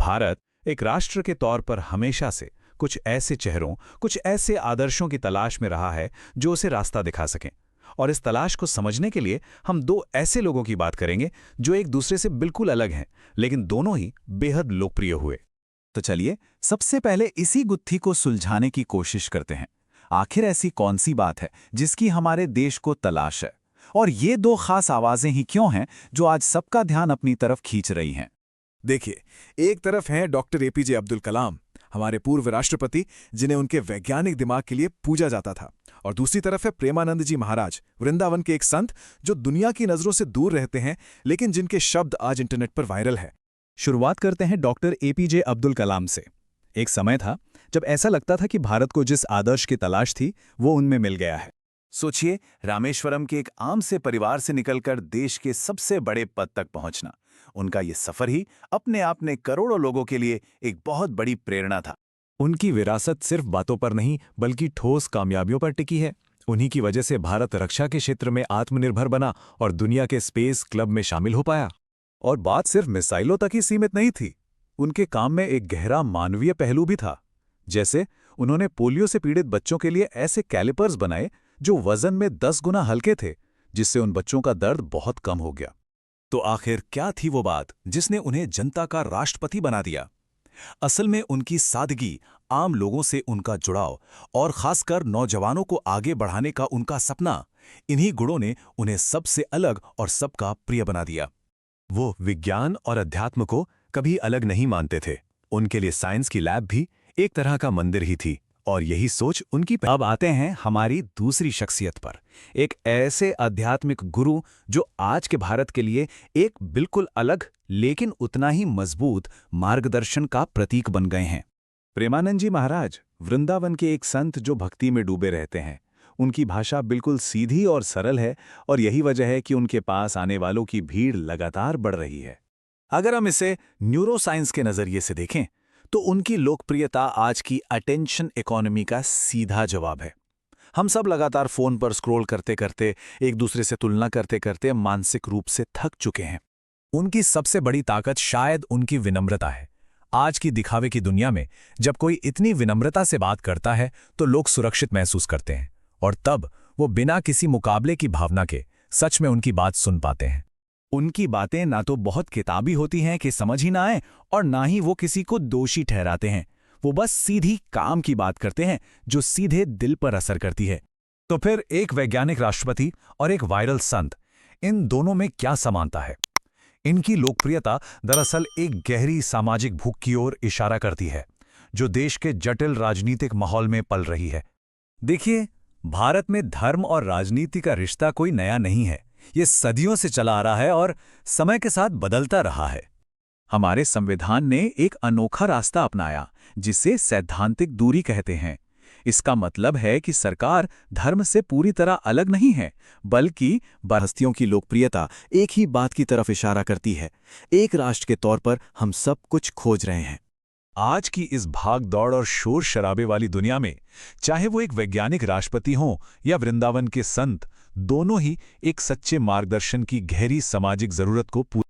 भारत एक राष्ट्र के तौर पर हमेशा से कुछ ऐसे चेहरों, कुछ ऐसे आदर्शों की तलाश में रहा है जो उसे रास्ता दिखा सकें। और इस तलाश को समझने के लिए हम दो ऐसे लोगों की बात करेंगे जो एक दूसरे से बिल्कुल अलग हैं, लेकिन दोनों ही बेहद लोकप्रिय हुए। तो चलिए सबसे पहले इसी गुत्थी को सुलझाने की कोशिश करते हैं। आखिर ऐसी कौन सी बात है जिसकी हमारे देश को तलाश है, और ये दो खास आवाजें ही क्यों हैं जो आज सबका ध्यान अपनी तरफ खींच रही हैं? देखिए, एक तरफ हैं डॉक्टर एपीजे अब्दुल कलाम, हमारे पूर्व राष्ट्रपति, जिन्हें उनके वैज्ञानिक दिमाग के लिए पूजा जाता था, और दूसरी तरफ है प्रेमानंद जी महाराज, वृंदावन के एक संत जो दुनिया की नजरों से दूर रहते हैं, लेकिन जिनके शब्द आज इंटरनेट पर वायरल है। शुरुआत करते हैं डॉक्टर एपीजे अब्दुल कलाम से। एक समय था जब ऐसा लगता था कि भारत को जिस आदर्श की तलाश थी वो उनमें मिल गया है। सोचिए, रामेश्वरम के एक आम से परिवार से निकलकर देश के सबसे बड़े पद तक पहुंचना। उनका ये सफर ही अपने आप में करोड़ों लोगों के लिए एक बहुत बड़ी प्रेरणा था। उनकी विरासत सिर्फ बातों पर नहीं बल्कि ठोस कामयाबियों पर टिकी है। उन्हीं की वजह से भारत रक्षा के क्षेत्र में आत्मनिर्भर बना और दुनिया के स्पेस क्लब में शामिल हो पाया। और बात सिर्फ मिसाइलों तक ही सीमित नहीं थी। उनके काम में एक गहरा मानवीय पहलू भी था। जैसे उन्होंने पोलियो से पीड़ित बच्चों के लिए ऐसे कैलिपर्स बनाए जो वजन में 10 गुना हल्के थे, जिससे उन बच्चों का दर्द बहुत कम हो गया। तो आखिर क्या थी वो बात जिसने उन्हें जनता का राष्ट्रपति बना दिया? असल में उनकी सादगी, आम लोगों से उनका जुड़ाव और खासकर नौजवानों को आगे बढ़ाने का उनका सपना, इन्हीं गुणों ने उन्हें सबसे अलग और सबका प्रिय बना दिया। वो विज्ञान और अध्यात्म को कभी अलग नहीं मानते थे। उनके लिए साइंस की लैब भी एक तरह का मंदिर ही थी, और यही सोच उनकी। अब आते हैं हमारी दूसरी शख्सियत पर, एक ऐसे आध्यात्मिक गुरु जो आज के भारत के लिए एक बिल्कुल अलग लेकिन उतना ही मजबूत मार्गदर्शन का प्रतीक बन गए हैं। प्रेमानंद जी महाराज, वृंदावन के एक संत जो भक्ति में डूबे रहते हैं। उनकी भाषा बिल्कुल सीधी और सरल है, और यही वजह है कि उनके पास आने वालों की भीड़ लगातार बढ़ रही है। अगर हम इसे न्यूरोसाइंस के नजरिए से देखें तो उनकी लोकप्रियता आज की अटेंशन इकोनॉमी का सीधा जवाब है। हम सब लगातार फोन पर स्क्रॉल करते करते, एक दूसरे से तुलना करते करते मानसिक रूप से थक चुके हैं। उनकी सबसे बड़ी ताकत शायद उनकी विनम्रता है। आज की दिखावे की दुनिया में जब कोई इतनी विनम्रता से बात करता है तो लोग सुरक्षित महसूस करते हैं, और तब वो बिना किसी मुकाबले की भावना के सच में उनकी बात सुन पाते हैं। उनकी बातें ना तो बहुत किताबी होती हैं कि समझ ही ना आए, और ना ही वो किसी को दोषी ठहराते हैं। वो बस सीधी काम की बात करते हैं जो सीधे दिल पर असर करती है। तो फिर एक वैज्ञानिक राष्ट्रपति और एक वायरल संत, इन दोनों में क्या समानता है? इनकी लोकप्रियता दरअसल एक गहरी सामाजिक भूख की ओर इशारा करती है, जो देश के जटिल राजनीतिक माहौल में पल रही है। देखिए, भारत में धर्म और राजनीति का रिश्ता कोई नया नहीं है। ये सदियों से चला आ रहा है और समय के साथ बदलता रहा है। हमारे संविधान ने एक अनोखा रास्ता अपनाया जिसे सैद्धांतिक दूरी कहते हैं। इसका मतलब है कि सरकार धर्म से पूरी तरह अलग नहीं है, बल्कि बहस्तियों की लोकप्रियता एक ही बात की तरफ इशारा करती है। एक राष्ट्र के तौर पर हम सब कुछ खोज रहे हैं। आज की इस भाग दौड़ और शोर शराबे वाली दुनिया में, चाहे वो एक वैज्ञानिक राष्ट्रपति हों या वृंदावन के संत, दोनों ही एक सच्चे मार्गदर्शन की गहरी सामाजिक जरूरत को पूरा